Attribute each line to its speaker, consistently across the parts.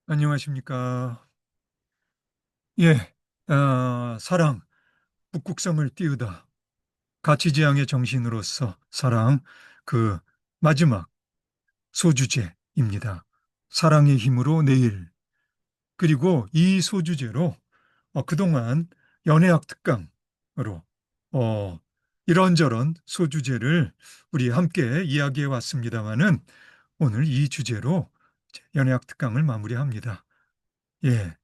Speaker 1: 안녕하십니까. 예, 사랑, 북극성을 띄우다. 가치지향의 정신으로서 사랑, 그 마지막 소주제입니다. 사랑의 힘으로 내일. 그리고 이 소주제로 그동안 연애학 특강으로 어, 이런저런 소주제를 우리 함께 이야기해 왔습니다마는 오늘 이 주제로 연애학 특강을 마무리합니다. 예,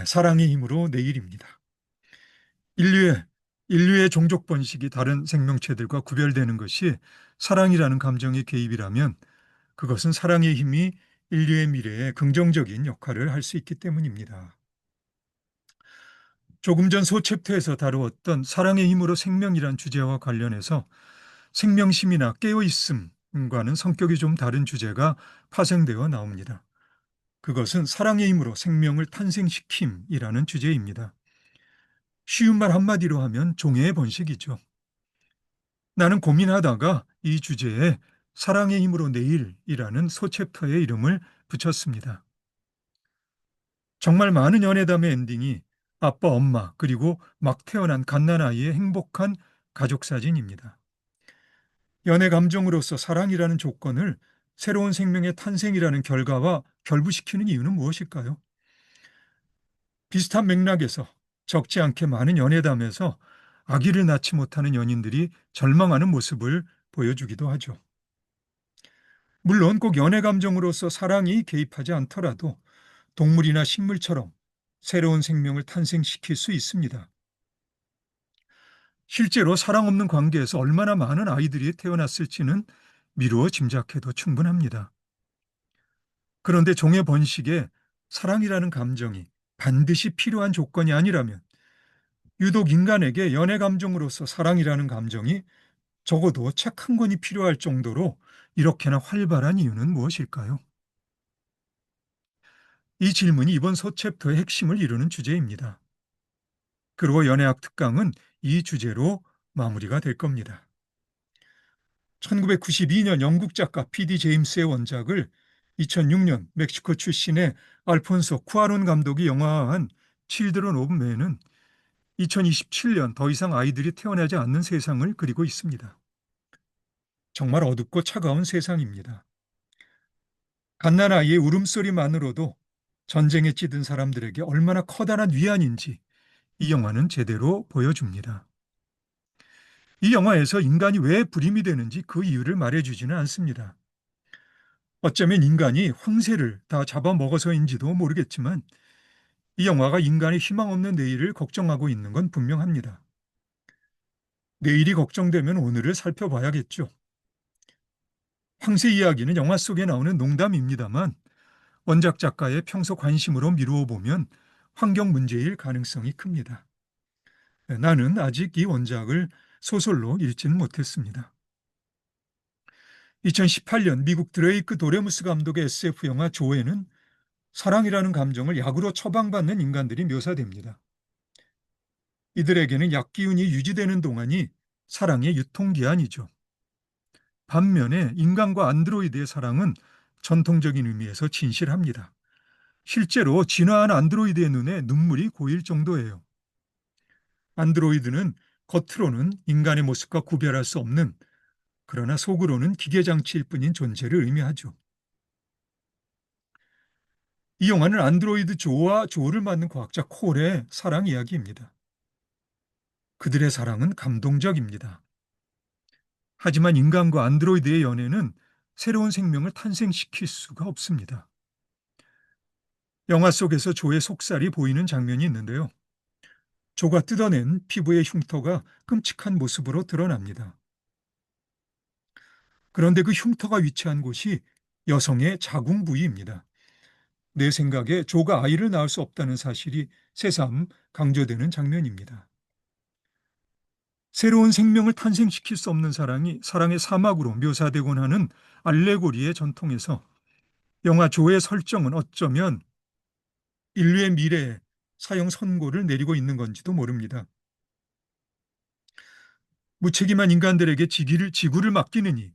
Speaker 1: 사랑의 힘으로 내일입니다. 인류의 인류의 종족 번식이 다른 생명체들과 구별되는 것이 사랑이라는 감정의 개입이라면 그것은 사랑의 힘이 인류의 미래에 긍정적인 역할을 할 수 있기 때문입니다. 조금 전 소챕터에서 다루었던 사랑의 힘으로 생명이란 주제와 관련해서 생명심이나 깨어있음과는 성격이 좀 다른 주제가 파생되어 나옵니다. 그것은 사랑의 힘으로 생명을 탄생시킴이라는 주제입니다. 쉬운 말 한마디로 하면 종의 번식이죠. 나는 고민하다가 이 주제에 사랑의 힘으로 내일이라는 소챕터의 이름을 붙였습니다. 정말 많은 연애담의 엔딩이 아빠, 엄마, 그리고 막 태어난 갓난아이의 행복한 가족사진입니다. 연애 감정으로서 사랑이라는 조건을 새로운 생명의 탄생이라는 결과와 결부시키는 이유는 무엇일까요? 비슷한 맥락에서 적지 않게 많은 연애담에서 아기를 낳지 못하는 연인들이 절망하는 모습을 보여주기도 하죠. 물론 꼭 연애 감정으로서 사랑이 개입하지 않더라도 동물이나 식물처럼 새로운 생명을 탄생시킬 수 있습니다. 실제로 사랑 없는 관계에서 얼마나 많은 아이들이 태어났을지는 미루어 짐작해도 충분합니다. 그런데 종의 번식에 사랑이라는 감정이 반드시 필요한 조건이 아니라면 유독 인간에게 연애 감정으로서 사랑이라는 감정이 적어도 책 한 권이 필요할 정도로 이렇게나 활발한 이유는 무엇일까요? 이 질문이 이번 소챕터의 핵심을 이루는 주제입니다. 그리고 연애학 특강은 이 주제로 마무리가 될 겁니다. 1992년 영국 작가 PD 제임스의 원작을 2006년 멕시코 출신의 알폰소 쿠아론 감독이 영화화한 칠드런 오브 맨은 2027년 더 이상 아이들이 태어나지 않는 세상을 그리고 있습니다. 정말 어둡고 차가운 세상입니다. 갓난아이의 울음소리만으로도 전쟁에 찌든 사람들에게 얼마나 커다란 위안인지 이 영화는 제대로 보여줍니다. 이 영화에서 인간이 왜 불임이 되는지 그 이유를 말해주지는 않습니다. 어쩌면 인간이 황새를 다 잡아먹어서인지도 모르겠지만 이 영화가 인간의 희망 없는 내일을 걱정하고 있는 건 분명합니다. 내일이 걱정되면 오늘을 살펴봐야겠죠. 황새 이야기는 영화 속에 나오는 농담입니다만 원작 작가의 평소 관심으로 미루어 보면 환경 문제일 가능성이 큽니다. 나는 아직 이 원작을 소설로 읽지는 못했습니다. 2018년 미국 드레이크 도레무스 감독의 SF 영화 조에는 사랑이라는 감정을 약으로 처방받는 인간들이 묘사됩니다. 이들에게는 약 기운이 유지되는 동안이 사랑의 유통기한이죠. 반면에 인간과 안드로이드의 사랑은 전통적인 의미에서 진실합니다. 실제로 진화한 안드로이드의 눈에 눈물이 고일 정도예요. 안드로이드는 겉으로는 인간의 모습과 구별할 수 없는, 그러나 속으로는 기계장치일 뿐인 존재를 의미하죠. 이 영화는 안드로이드 조와 조를 만든 과학자 콜의 사랑 이야기입니다. 그들의 사랑은 감동적입니다. 하지만 인간과 안드로이드의 연애는 새로운 생명을 탄생시킬 수가 없습니다. 영화 속에서 조의 속살이 보이는 장면이 있는데요. 조가 뜯어낸 피부의 흉터가 끔찍한 모습으로 드러납니다. 그런데 그 흉터가 위치한 곳이 여성의 자궁 부위입니다. 내 생각에 조가 아이를 낳을 수 없다는 사실이 새삼 강조되는 장면입니다. 새로운 생명을 탄생시킬 수 없는 사랑이 사랑의 사막으로 묘사되곤 하는 알레고리의 전통에서 영화 조의 설정은 어쩌면 인류의 미래에 사형 선고를 내리고 있는 건지도 모릅니다. 무책임한 인간들에게 지구를 맡기느니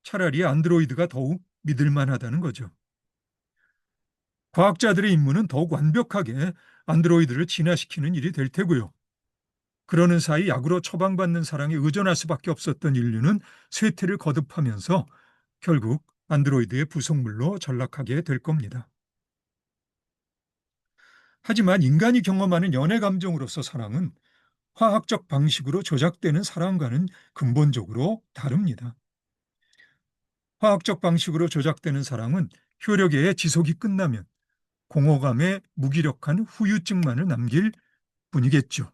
Speaker 1: 차라리 안드로이드가 더욱 믿을 만하다는 거죠. 과학자들의 임무는 더욱 완벽하게 안드로이드를 진화시키는 일이 될 테고요. 그러는 사이 약으로 처방받는 사랑에 의존할 수밖에 없었던 인류는 쇠퇴를 거듭하면서 결국 안드로이드의 부속물로 전락하게 될 겁니다. 하지만 인간이 경험하는 연애 감정으로서 사랑은 화학적 방식으로 조작되는 사랑과는 근본적으로 다릅니다. 화학적 방식으로 조작되는 사랑은 효력의 지속이 끝나면 공허감에 무기력한 후유증만을 남길 뿐이겠죠.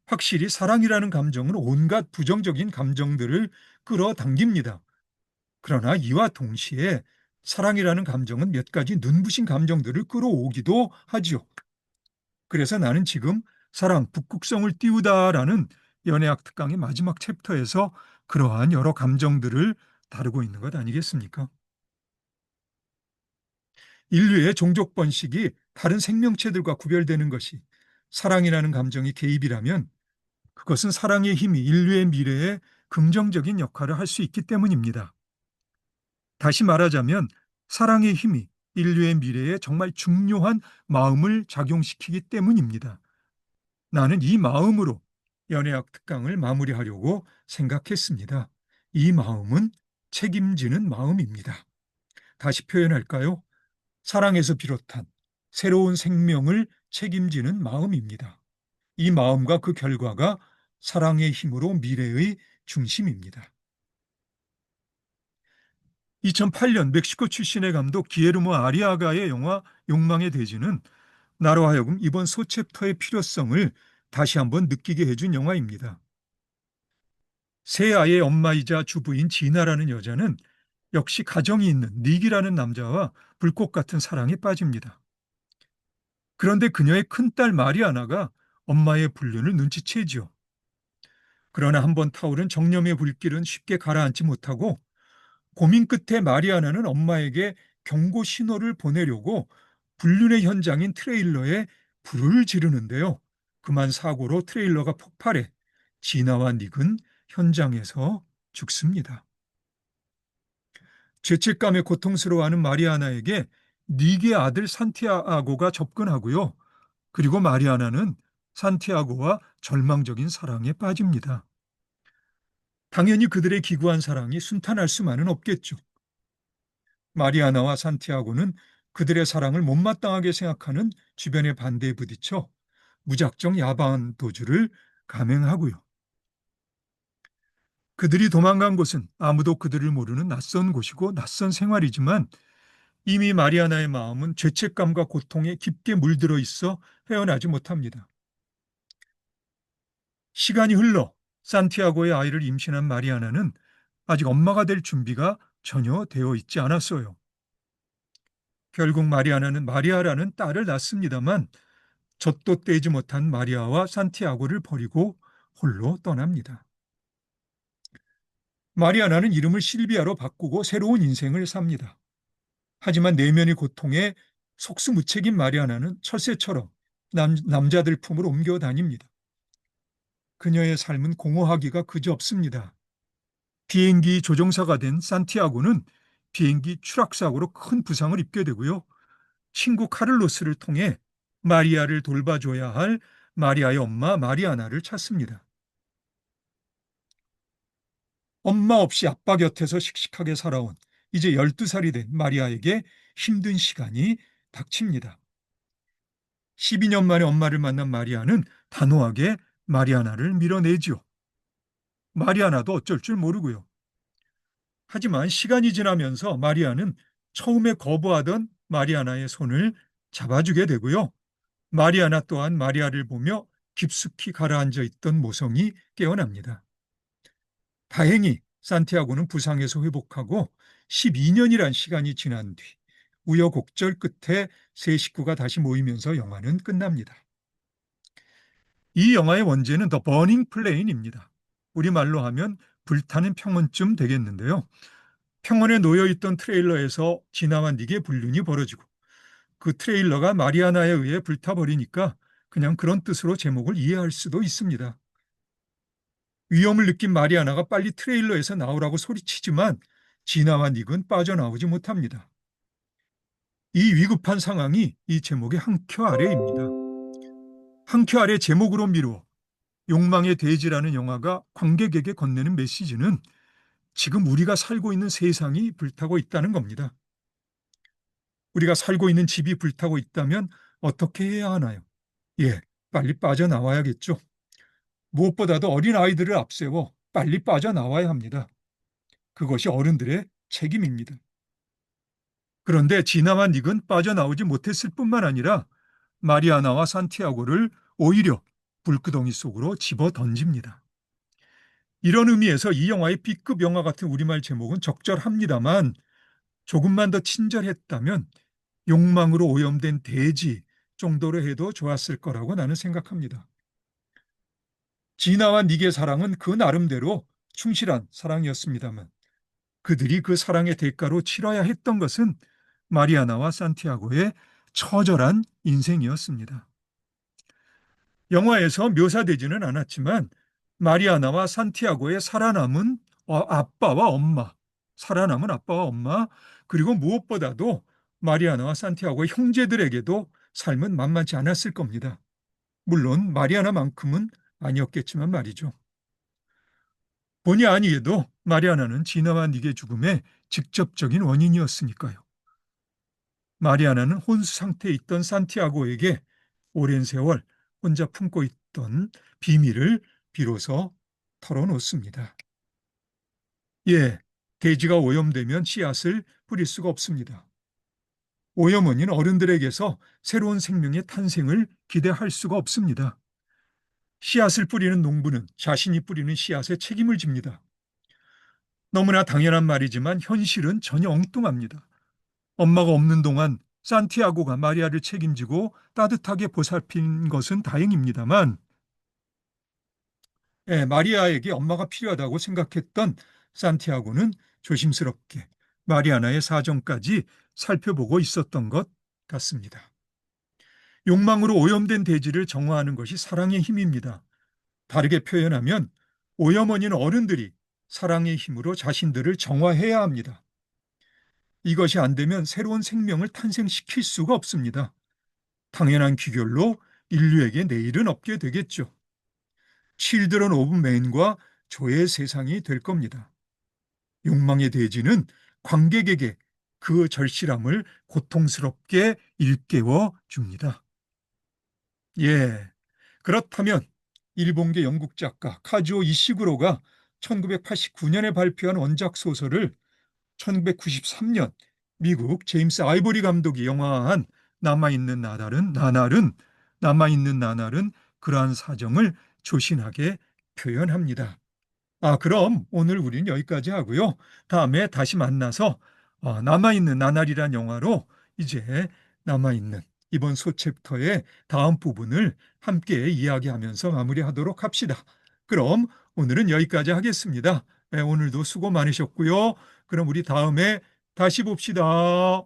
Speaker 1: 확실히 사랑이라는 감정은 온갖 부정적인 감정들을 끌어당깁니다. 그러나 이와 동시에 사랑이라는 감정은 몇 가지 눈부신 감정들을 끌어오기도 하지요. 그래서 나는 지금 사랑, 북극성을 띄우다라는 연애학 특강의 마지막 챕터에서 그러한 여러 감정들을 다루고 있는 것 아니겠습니까? 인류의 종족 번식이 다른 생명체들과 구별되는 것이 사랑이라는 감정이 개입이라면 그것은 사랑의 힘이 인류의 미래에 긍정적인 역할을 할 수 있기 때문입니다. 다시 말하자면 사랑의 힘이 인류의 미래에 정말 중요한 마음을 작용시키기 때문입니다. 나는 이 마음으로 연애학 특강을 마무리하려고 생각했습니다. 이 마음은 책임지는 마음입니다. 다시 표현할까요? 사랑에서 비롯한 새로운 생명을 책임지는 마음입니다. 이 마음과 그 결과가 사랑의 힘으로 미래의 중심입니다. 2008년 멕시코 출신의 감독 기에르모 아리아가의 영화 욕망의 대지는 나로 하여금 이번 소챕터의 필요성을 다시 한번 느끼게 해준 영화입니다. 세 아이의 엄마이자 주부인 지나라는 여자는 역시 가정이 있는 닉이라는 남자와 불꽃 같은 사랑에 빠집니다. 그런데 그녀의 큰딸 마리아나가 엄마의 불륜을 눈치채지요. 그러나 한번 타오른 정념의 불길은 쉽게 가라앉지 못하고 고민 끝에 마리아나는 엄마에게 경고 신호를 보내려고 불륜의 현장인 트레일러에 불을 지르는데요. 그만 사고로 트레일러가 폭발해 지나와 닉은 현장에서 죽습니다. 죄책감에 고통스러워하는 마리아나에게 닉의 아들 산티아고가 접근하고요. 그리고 마리아나는 산티아고와 절망적인 사랑에 빠집니다. 당연히 그들의 기구한 사랑이 순탄할 수만은 없겠죠. 마리아나와 산티아고는 그들의 사랑을 못마땅하게 생각하는 주변의 반대에 부딪혀 무작정 야방한 도주를 감행하고요. 그들이 도망간 곳은 아무도 그들을 모르는 낯선 곳이고 낯선 생활이지만 이미 마리아나의 마음은 죄책감과 고통에 깊게 물들어 있어 헤어나지 못합니다. 시간이 흘러 산티아고의 아이를 임신한 마리아나는 아직 엄마가 될 준비가 전혀 되어 있지 않았어요. 결국 마리아나는 마리아라는 딸을 낳습니다만 젖도 떼지 못한 마리아와 산티아고를 버리고 홀로 떠납니다. 마리아나는 이름을 실비아로 바꾸고 새로운 인생을 삽니다. 하지만 내면의 고통에 속수무책인 마리아나는 철새처럼 남자들 품으로 옮겨 다닙니다. 그녀의 삶은 공허하기가 그지없습니다. 비행기 조종사가 된 산티아고는 비행기 추락사고로 큰 부상을 입게 되고요. 친구 카를로스를 통해 마리아를 돌봐줘야 할 마리아의 엄마 마리아나를 찾습니다. 엄마 없이 아빠 곁에서 씩씩하게 살아온 이제 12살이 된 마리아에게 힘든 시간이 닥칩니다. 12년 만에 엄마를 만난 마리아는 단호하게 마리아나를 밀어내지요. 마리아나도 어쩔 줄 모르고요. 하지만 시간이 지나면서 마리아는 처음에 거부하던 마리아나의 손을 잡아주게 되고요. 마리아나 또한 마리아를 보며 깊숙이 가라앉아 있던 모성이 깨어납니다. 다행히 산티아고는 부상에서 회복하고 12년이란 시간이 지난 뒤 우여곡절 끝에 세 식구가 다시 모이면서 영화는 끝납니다. 이 영화의 원제는 더 버닝 플레인입니다. 우리말로 하면 불타는 평원쯤 되겠는데요. 평원에 놓여있던 트레일러에서 지나와 닉의 불륜이 벌어지고 그 트레일러가 마리아나에 의해 불타버리니까 그냥 그런 뜻으로 제목을 이해할 수도 있습니다. 위험을 느낀 마리아나가 빨리 트레일러에서 나오라고 소리치지만 지나와 닉은 빠져나오지 못합니다. 이 위급한 상황이 이 제목의 한 큐 아래입니다. 한 큐 아래 제목으로 미루어 욕망의 대지라는 영화가 관객에게 건네는 메시지는 지금 우리가 살고 있는 세상이 불타고 있다는 겁니다. 우리가 살고 있는 집이 불타고 있다면 어떻게 해야 하나요? 예, 빨리 빠져나와야겠죠. 무엇보다도 어린 아이들을 앞세워 빨리 빠져나와야 합니다. 그것이 어른들의 책임입니다. 그런데 지나만 닉은 빠져나오지 못했을 뿐만 아니라 마리아나와 산티아고를 오히려 불구덩이 속으로 집어 던집니다. 이런 의미에서 이 영화의 B급 영화 같은 우리말 제목은 적절합니다만 조금만 더 친절했다면 욕망으로 오염된 돼지 정도로 해도 좋았을 거라고 나는 생각합니다. 지나와 닉의 사랑은 그 나름대로 충실한 사랑이었습니다만 그들이 그 사랑의 대가로 치러야 했던 것은 마리아나와 산티아고의 처절한 인생이었습니다. 영화에서 묘사되지는 않았지만 마리아나와 산티아고의 살아남은 아빠와 엄마, 살아남은 아빠와 엄마, 그리고 무엇보다도 마리아나와 산티아고의 형제들에게도 삶은 만만치 않았을 겁니다. 물론 마리아나만큼은 아니었겠지만 말이죠. 본의 아니게도 마리아나는 지나와 닉의 죽음의 직접적인 원인이었으니까요. 마리아나는 혼수 상태에 있던 산티아고에게 오랜 세월 혼자 품고 있던 비밀을 비로소 털어놓습니다. 예, 대지가 오염되면 씨앗을 뿌릴 수가 없습니다. 오염원인 어른들에게서 새로운 생명의 탄생을 기대할 수가 없습니다. 씨앗을 뿌리는 농부는 자신이 뿌리는 씨앗에 책임을 집니다. 너무나 당연한 말이지만 현실은 전혀 엉뚱합니다. 엄마가 없는 동안 산티아고가 마리아를 책임지고 따뜻하게 보살핀 것은 다행입니다만 마리아에게 엄마가 필요하다고 생각했던 산티아고는 조심스럽게 마리아나의 사정까지 살펴보고 있었던 것 같습니다. 욕망으로 오염된 대지를 정화하는 것이 사랑의 힘입니다. 다르게 표현하면 오염원인 어른들이 사랑의 힘으로 자신들을 정화해야 합니다. 이것이 안 되면 새로운 생명을 탄생시킬 수가 없습니다. 당연한 귀결로 인류에게 내일은 없게 되겠죠. 칠드런 오브 맨과 조의 세상이 될 겁니다. 욕망의 대지는 관객에게 그 절실함을 고통스럽게 일깨워 줍니다. 예, 그렇다면 일본계 영국 작가 카즈오 이시구로가 1989년에 발표한 원작 소설을 1993년 미국 제임스 아이보리 감독이 영화화한 남아있는 나날은 그러한 사정을 조신하게 표현합니다. 그럼 오늘 우리는 여기까지 하고요. 다음에 다시 만나서 남아있는 나날이란 영화로 이제 남아있는 이번 소챕터의 다음 부분을 함께 이야기하면서 마무리하도록 합시다. 그럼 오늘은 여기까지 하겠습니다. 오늘도 수고 많으셨고요. 그럼 우리 다음에 다시 봅시다.